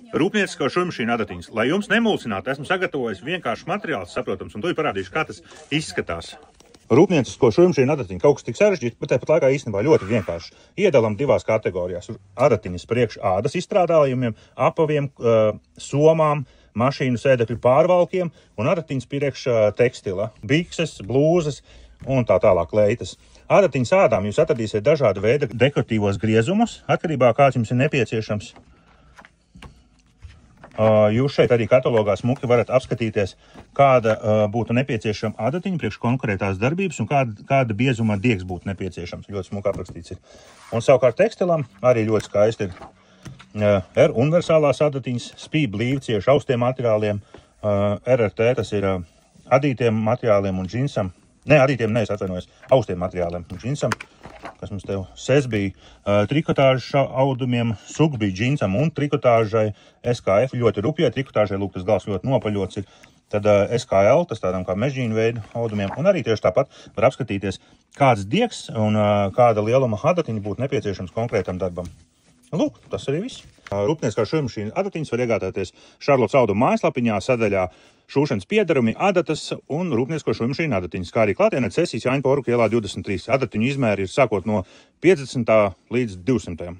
Rūpniecisko šujmašīnu adatiņas. Lai jums nemulsinātu, esmu sagatavojis vienkārši materiāls, saprotams, un to parādīšu, kā tas izskatās. Rūpniecisko šujmašīnu adatiņu kaut kas tik sarežģīts, bet tāpat laikā īstenībā ļoti vienkārši. Iedalam divās kategorijās. Adatiņas priekš ādas izstrādājumiem, apaviem, somām, mašīnu sēdekļu pārvalkiem un adatiņas priekš tekstila, bikses, blūzes un tā tālāk leitas. Adatiņas ādām jūs atradīsiet dažādu veidu dekoratīvos griezumus, atkarībā kāds jums ir nepieciešams. Jūs šeit arī katalogā smuki varat apskatīties, kāda būtu nepieciešama adatiņa priekš konkrētās darbības un kāda biezuma diegs būtu nepieciešams. Ļoti smuki aprakstīts ir. Un savukārt tekstilam arī ļoti skaisti ir universālās adatiņas, spīd blīvi cieši austiem materiāliem, RRT tas ir adītiem materiāliem un džinsam. Adītiem atvainojos, austiem materiāliem un džinsam, kas mums tev ses bija trikotāžas audumiem, sugs bija džinsam un trikotāžai SKF ļoti rupjai, trikotāžai, lūk, tas gals ļoti nopaļots ir, tad SKL, tas tādām kā mežģīnu veidu audumiem, un arī tieši tāpat var apskatīties, kāds diegs un kāda lieluma adatiņa būtu nepieciešams konkrētam darbam. Lūk, tas arī viss. Rūpnieciskā šujmašīna adatiņas var iegādāties Šarlotas auduma mājaslapiņā sadaļā šūšanas piedarumi, adatas un rūpniecisko šujmašīnu adatiņas, kā arī klātienē Cēsīs Jāņa Poruka ielā 23. Adatiņu izmēri ir sākot no 50. līdz 200.